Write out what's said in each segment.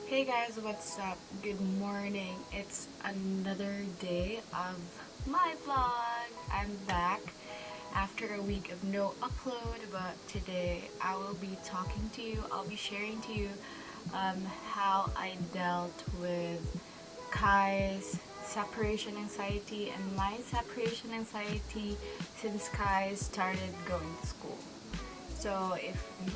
Hey guys, what's up? Good morning. It's another day of my vlog. I'm back after a week of no upload, but today I will be talking to you. I'll be sharing to you how I dealt with Kai's separation anxiety and my separation anxiety since Kai started going to school. So if you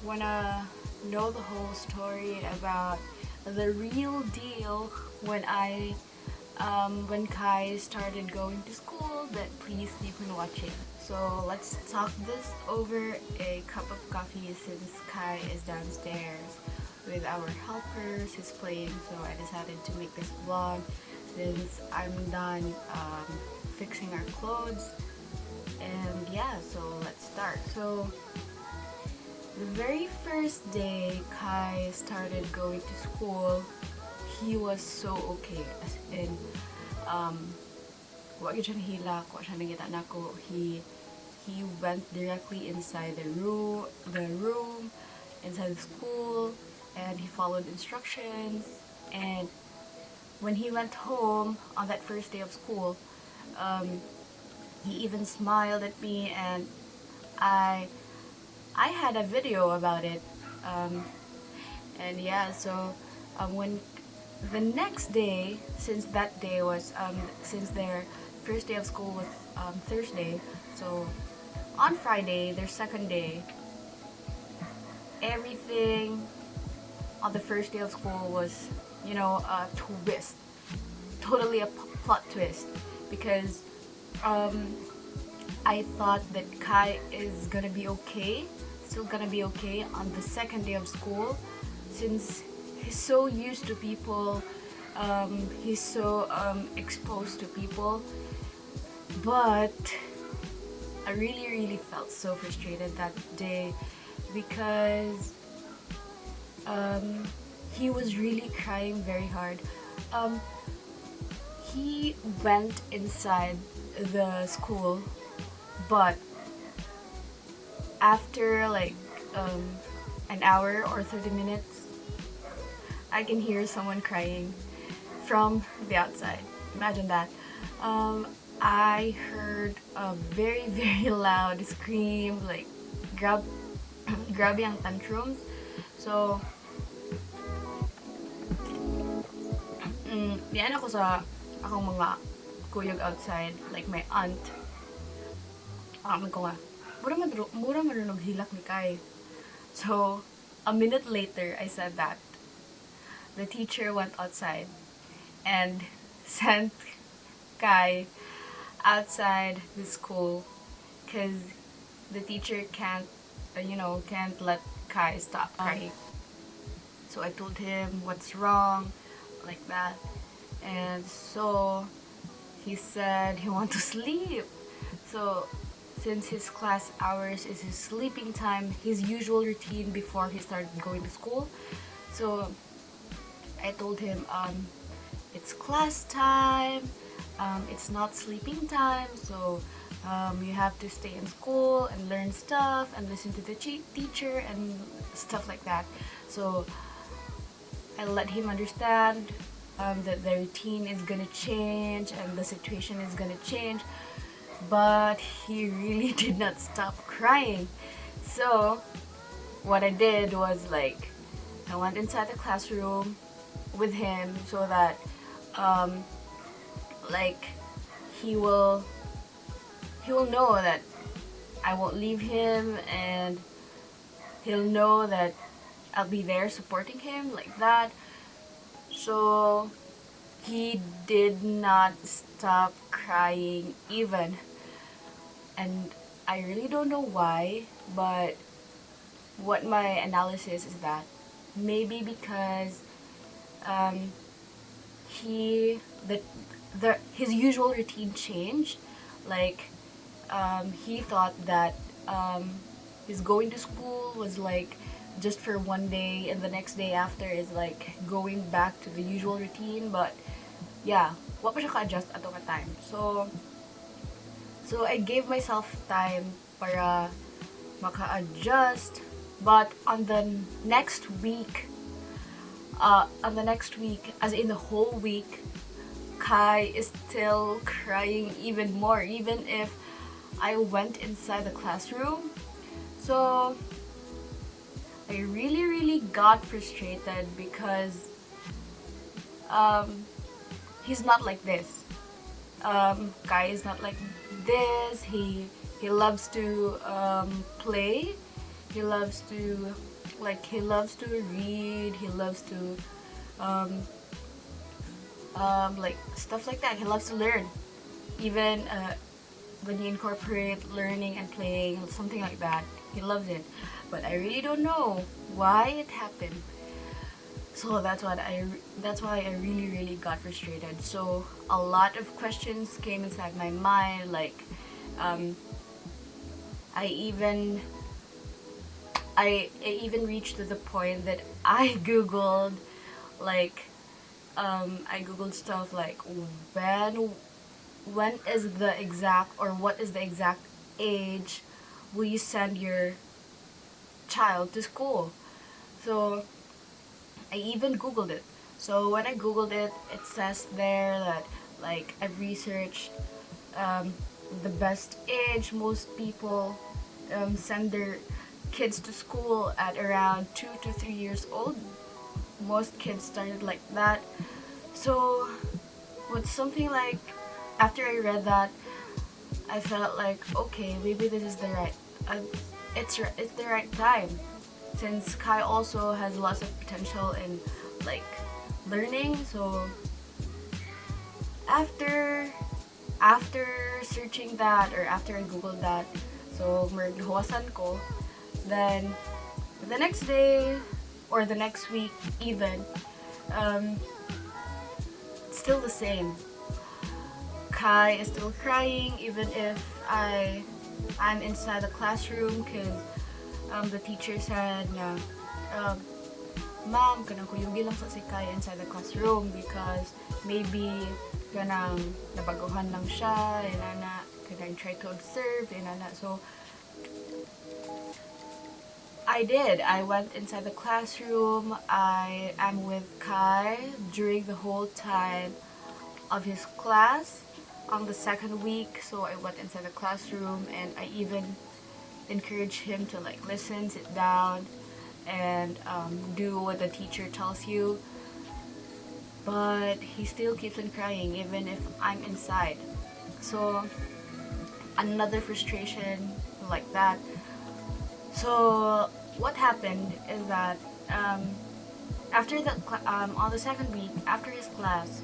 wanna know the whole story about the real deal when Kai started going to school, then please keep on watching. So let's talk this over a cup of coffee since Kai is downstairs with our helpers. He's playing, so I decided to make this vlog since I'm done fixing our clothes. And yeah, so let's start. So the very first day Kai started going to school, he was so okay. As in, wa gyud siya nahilak, wa siya nangita nako. He went directly inside the room, inside the school, and he followed instructions. And when he went home on that first day of school, he even smiled at me, and I had a video about it. And yeah, so when the next day, since that day was since their first day of school was Thursday, so on Friday, their second day, everything on the first day of school was, a twist, totally a plot twist, because I thought that Kai is gonna be okay, still gonna be okay on the second day of school, since he's so used to people, he's so exposed to people. But I really felt so frustrated that day because he was really crying very hard. He went inside the school, but after like an hour or 30 minutes, I can hear someone crying from the outside. Imagine that. I heard a very loud scream, like grabe ang tantrums. So diyan ako sa akong mga kuyog outside, like my aunt. Ko nga, mura marunog hilak ni Kai. So, a minute later, I said that the teacher went outside and sent Kai outside the school because the teacher can't let Kai stop crying. So I told him what's wrong, like that. And so he said he wants to sleep. So since his class hours is his sleeping time, his usual routine before he started going to school. So I told him, it's class time, it's not sleeping time, so you have to stay in school and learn stuff and listen to the teacher and stuff like that. So I let him understand that the routine is gonna change and the situation is gonna change, but he really did not stop crying. So what I did was, like, I went inside the classroom with him so that like he will know that I won't leave him, and he'll know that I'll be there supporting him, like that. So he did not stop crying even. And I really don't know why, but what my analysis is that maybe because his usual routine changed. Like he thought that his going to school was like just for one day, and the next day after is like going back to the usual routine. But yeah, wa pa siya ka-adjust ato ka time. So I gave myself time para maka-adjust. But on the next week, on the next week, as in the whole week, Kai is still crying even more, even if I went inside the classroom. So I really got frustrated because he's not like this. Kai is not like this. He loves to play. He loves to read. He loves to like stuff like that. He loves to learn. Even when you incorporate learning and playing, something like that, he loves it. But I really don't know why it happened. So that's why I really got frustrated. So a lot of questions came inside my mind, like I even reached to the point that I googled like I googled stuff like when is the exact, or what is the exact age will you send your child to school. So I even googled it. So when I googled it, it says there that like I've researched the best age most people send their kids to school at around 2 to 3 years old. Most kids started like that. So what's something like, after I read that, I felt like, okay, maybe this is the right it's the right time, since Kai also has lots of potential in like learning. So after searching that, or after I googled that, so merghawasan ko, then the next day or the next week even, it's still the same. Kai is still crying even if I'm inside the classroom, because the teacher said na ma'am, kanang kuyugi lang sa si Kai inside the classroom because maybe kanang nabaguhan lang siya, inana kanang try to observe, inana. So I went inside the classroom. I am with Kai during the whole time of his class on the second week. So I went inside the classroom and I even encouraged him to like listen, sit down, and do what the teacher tells you. But he still keeps on crying even if I'm inside. So another frustration like that. So what happened is that after the on the second week after his class,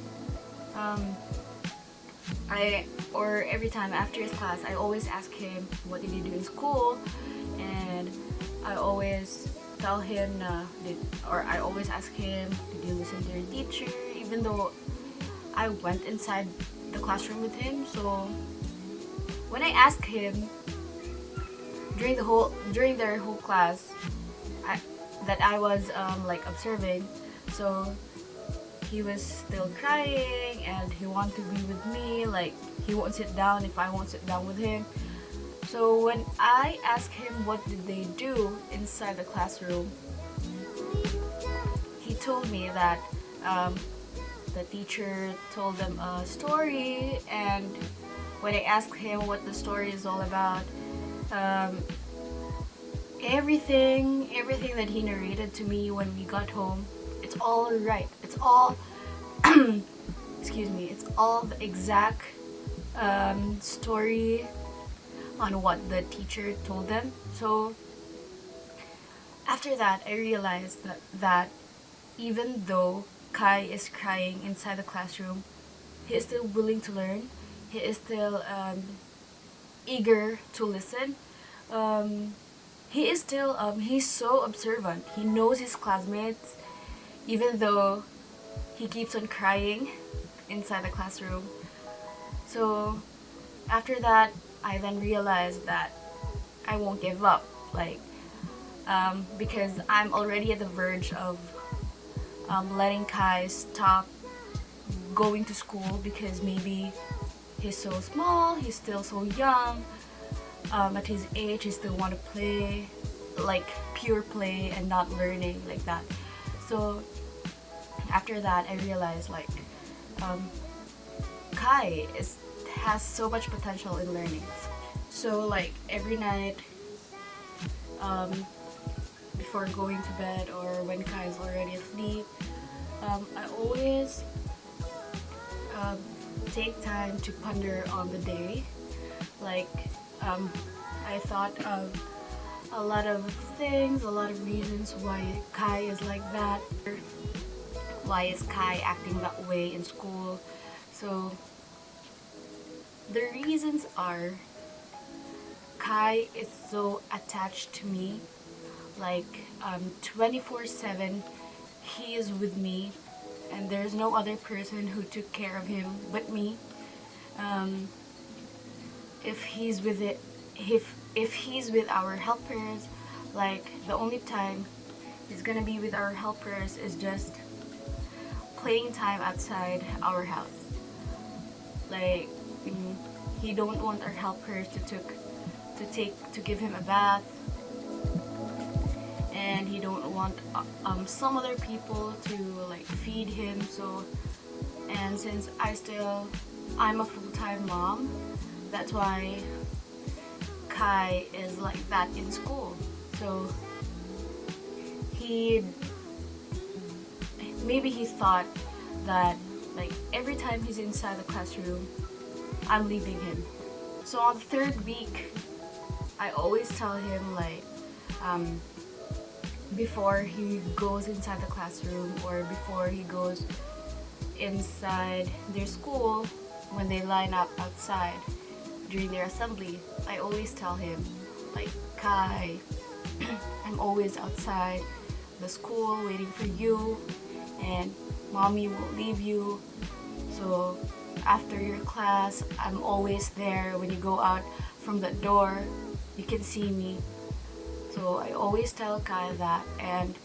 every time after his class, I always ask him what did he do in school, and I always tell him I always ask him, did you listen to your teacher, even though I went inside the classroom with him. So when I asked him during their whole class that I was like observing, so he was still crying and he wanted to be with me, like he won't sit down if I won't sit down with him. So when I asked him what did they do inside the classroom, he told me that the teacher told them a story, and when I asked him what the story is all about, everything that he narrated to me when we got home, it's all right. It's all excuse me. It's all the exact story on what the teacher told them. So after that, I realized that even though Kai is crying inside the classroom, he is still willing to learn. He is still eager to listen. He is still he's so observant. He knows his classmates, even though he keeps on crying inside the classroom. So after that, I then realized that I won't give up, like because I'm already at the verge of letting Kai stop going to school, because maybe he's so small, he's still so young. At his age, he still want to play, like pure play and not learning like that. So after that, I realized like Kai has so much potential in learning. So like every night, before going to bed or when Kai is already asleep, I always take time to ponder on the day. Like I thought of a lot of things, a lot of reasons why Kai is like that. Why is Kai acting that way in school? So the reasons are Kai is so attached to me, like 24/7 he is with me, and there's no other person who took care of him but me. If he's with it, if he's with our helpers, like the only time he's gonna be with our helpers is just playing time outside our house. Like he don't want our helpers to give him a bath, and he don't want some other people to like feed him. So, and since I'm a full-time mom, that's why Kai is like that in school. So maybe he thought that like every time he's inside the classroom, I'm leaving him. So on the third week, I always tell him like before he goes inside the classroom or before he goes inside their school, when they line up outside during their assembly, I always tell him like, Kai, I'm always outside the school waiting for you, and mommy won't leave you. So after your class, I'm always there. When you go out from the door, you can see me. So I always tell Kai that, and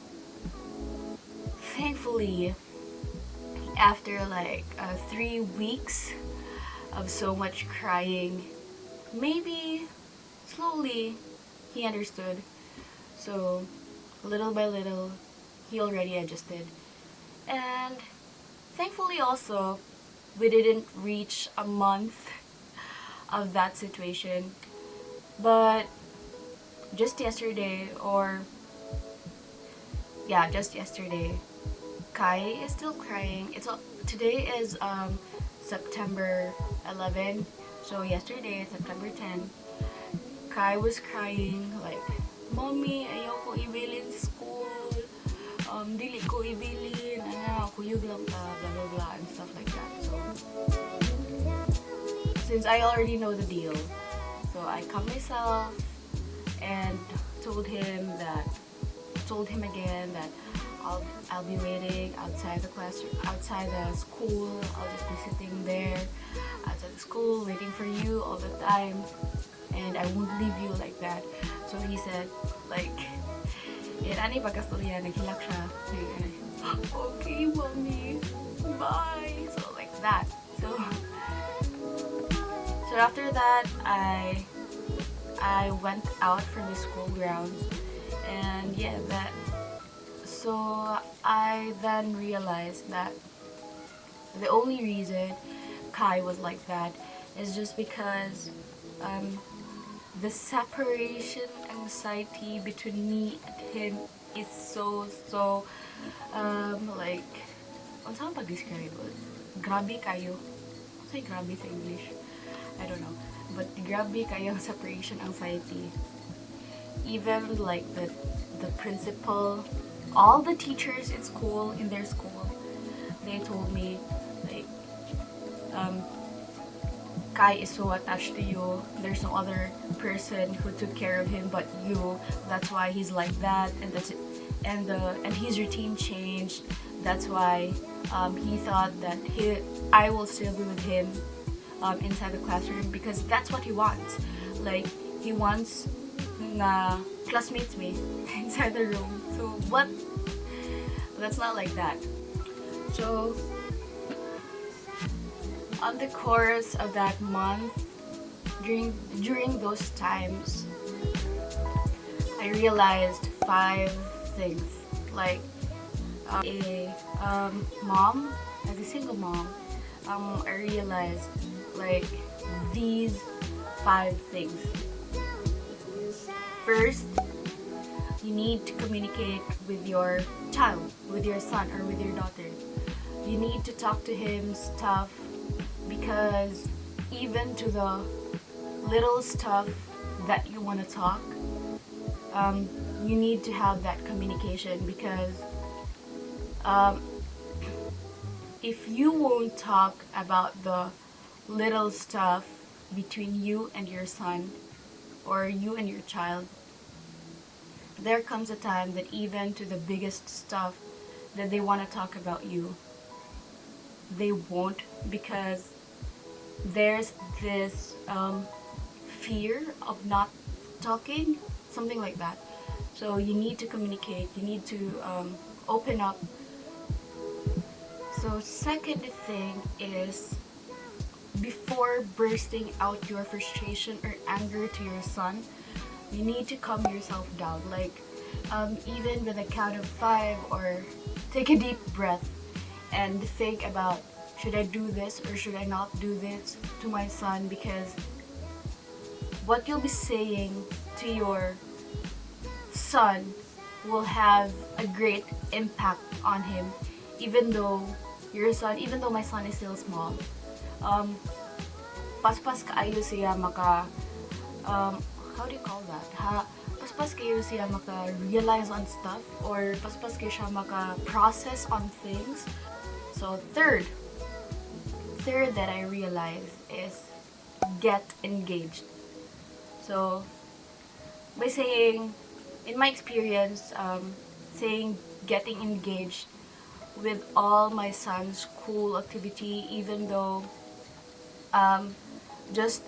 thankfully after like 3 weeks of so much crying, maybe slowly he understood. So little by little he already adjusted, and thankfully also we didn't reach a month of that situation. But just yesterday, just yesterday, Kai is still crying. Today is September 11, so yesterday, September 10, Kai was crying like, Mommy, ayaw ko ibilin sa school. Dili ko ibilin. Kuyog lang ta, blah blah blah, and stuff like that. So since I already know the deal, so I calmed myself and told him again that I'll be waiting outside the classroom, outside the school. I'll just be sitting there outside the school waiting for you all the time, and I won't leave you like that. So he said like, ani pagkastorya, naghilak siya. Okay, mommy, bye. So like that. So after that, I went out from the school grounds, and so I then realized that the only reason Kai was like that is just because the separation anxiety between me and him is so like, saan pag-describe it? Grabe kayo. Say grabe sa English. I don't know. But grabe kayo separation anxiety. Even like the principal, all the teachers in their school, they told me like, Kai is so attached to you. There's no other person who took care of him but you. That's why he's like that, and his routine changed. That's why he thought that I will still be with him inside the classroom, because that's what he wants. Like, he wants na classmates me inside the room. So what? That's not like that. So on the course of that month, during those times, I realized 5 things. Like Mom, as a single mom, I realized like these 5 things. First, you need to communicate with your child, with your son or with your daughter. You need to talk to him stuff, because even to the little stuff that you want to talk, you need to have that communication, because if you won't talk about the little stuff between you and your son or you and your child, there comes a time that even to the biggest stuff that they want to talk about you, they won't, because there's this fear of not talking, something like that. So you need to communicate, you need to open up. So second thing is, before bursting out your frustration or anger to your son, you need to calm yourself down. Like even with a count of 5, or take a deep breath and think about, should I do this or should I not do this to my son? Because what you'll be saying to your son will have a great impact on him, even though my son is still small. Paspas kaayo siya maka how do you call that? Paspas kayo siya maka-realize on stuff, or paspas kayo siya maka-process on things. So third that I realized is get engaged. So by saying, in my experience, saying getting engaged with all my son's school activity, even though it's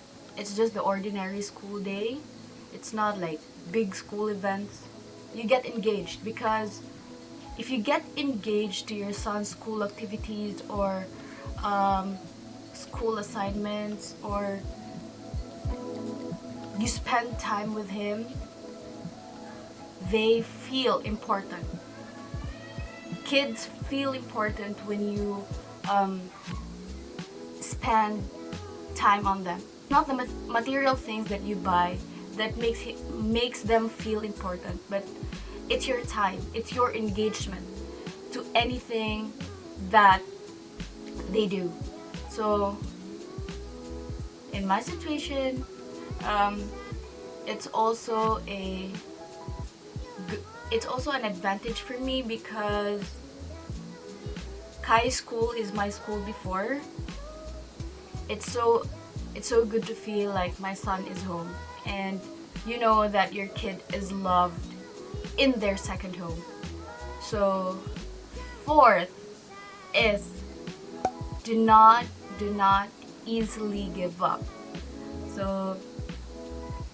just the ordinary school day, it's not like big school events, you get engaged. Because if you get engaged to your son's school activities or school assignments, or you spend time with him, they feel important. Kids feel important when you spend time on them. Not the material things that you buy that makes them feel important, but it's your time, it's your engagement to anything that they do. So in my situation, it's also an advantage for me, because Kai's school is my school before. It's so good to feel like my son is home, and you know that your kid is loved in their second home. So fourth is, do not easily give up. So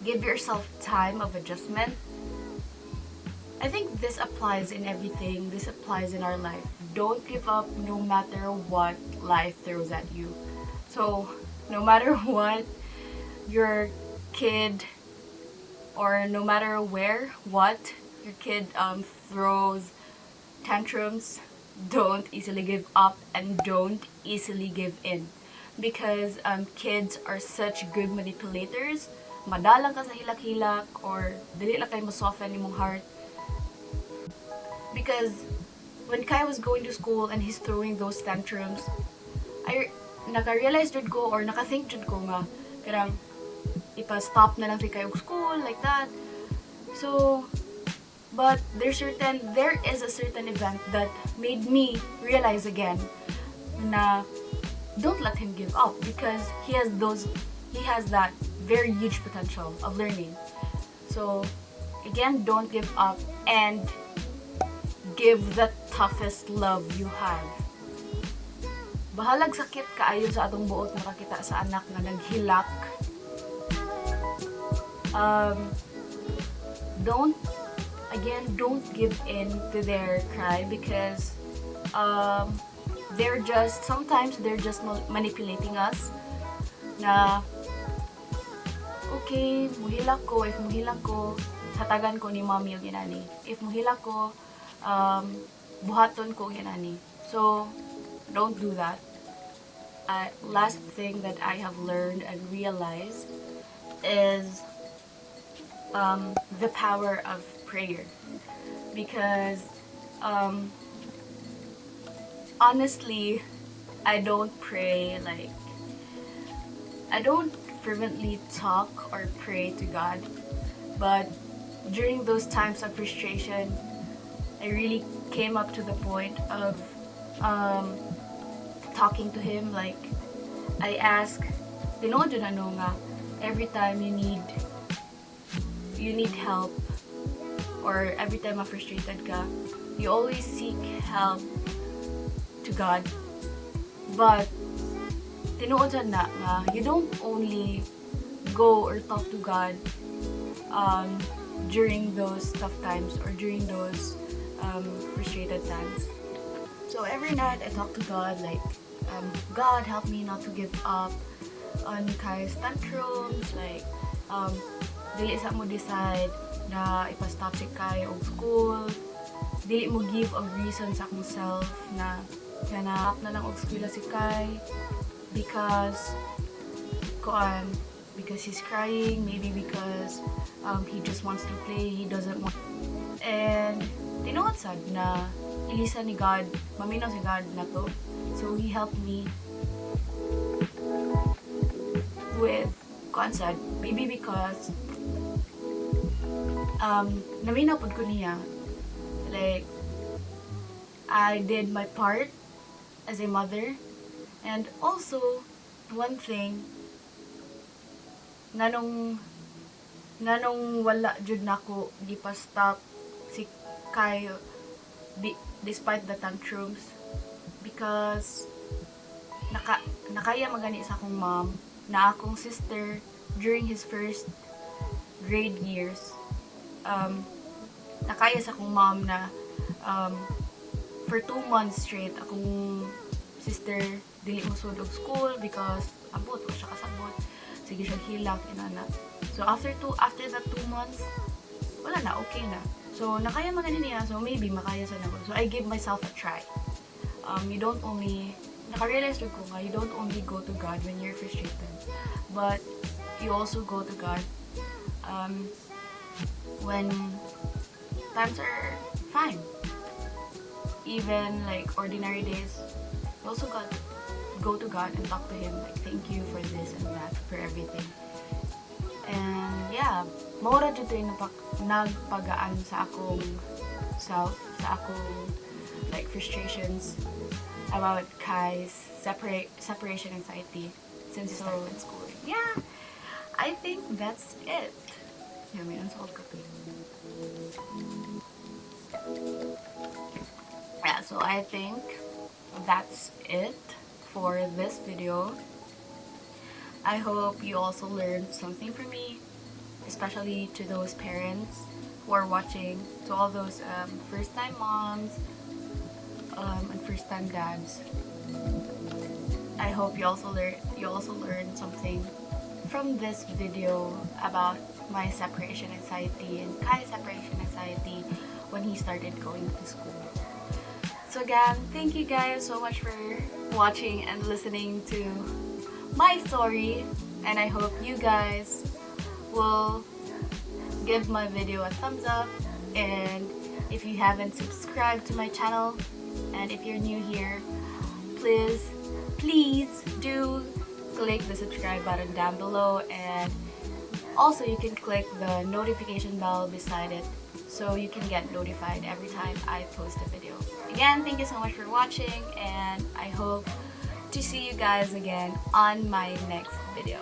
give yourself time of adjustment. I think this applies in everything. This applies in our life. Don't give up no matter what life throws at you. So no matter what your kid, or no matter what your kid throws tantrums, don't easily give up and don't easily give in. Because kids are such good manipulators. Madalang ka sa hilak-hilak, or dili lang kayo masoften imong heart. Because when Kai was going to school and he's throwing those tantrums, naka-realize jud ko, or naka-think jud ko nga, karang ipa-stop na lang si Kai og school, like that. So, but there is a certain event that made me realize again na don't let him give up, because he has that very huge potential of learning. So again, don't give up, and give the toughest love you have. Bahalag sakit kaayo sa atong buot makakita sa anak nga naghilak. Don't give in to their cry, because sometimes they're just manipulating us na, okay, muhilak ko. If muhilak ko, hatagan ko ni mommy o ginani. If muhilak ko, buhaton ko ginani. So, don't do that. Last thing that I have learned and realized is the power of prayer. Because honestly, I don't pray like, I don't fervently talk or pray to God, but during those times of frustration, I really came up to the point of talking to Him. Like, I ask, tinood yun ano nga, every time you need help, or every time frustrated ka, you always seek help to God. But tinuod dyan na nga, you don't only go or talk to God during those tough times or during those frustrated times. So every night I talk to God like, God, help me not to give up on Kai's tantrums. Like, dili sa mo decide na ipastop si Kai og school. Dili mo give a reason sa akong self na kanap na lang og eskwela si Kai because he's crying, maybe because he just wants to play, he doesn't want. And tinuod sad na ilisa ni God, maminaw si God na to. So he helped me with sad, maybe because naminaw pud ko niya. Like, I did my part as a mother. And also, one thing, nanong wala jud nako gipastop si Kai despite the tantrums, because nakaya magani sa akong mom na akong sister during his first grade years. Nakaya sa akong mom na for 2 months straight akong sister dili mo sudog school because abot o siya kasabot, sige siya hilak inana. So after that 2 months wala na, okay na. So nakaya magani niya, so maybe makaya sa nako. So I give myself a try. You don't only naka-realize ko nga, you don't only go to God when you're frustrated, but you also go to God when times are fine. Even like ordinary days, you also go to God and talk to Him, like, thank you for this and that, for everything. And yeah, maura dito yung nagpagaan sa akong self, sa akong like frustrations about Kai's separation anxiety since he started school. Yeah, I think that's it. Yeah, may unsolved copy. Yeah, so I think that's it for this video. I hope you also learned something from me, especially to those parents who are watching, to all those first-time moms and first-time dads. I hope you also learned something from this video about my separation anxiety and Kai's separation anxiety when he started going to school. So again, thank you guys so much for watching and listening to my story, and I hope you guys will give my video a thumbs up, and if you haven't subscribed to my channel, and if you're new here, please do click the subscribe button down below, and also you can click the notification bell beside it so you can get notified every time I post a video. Again, thank you so much for watching, and I hope to see you guys again on my next video.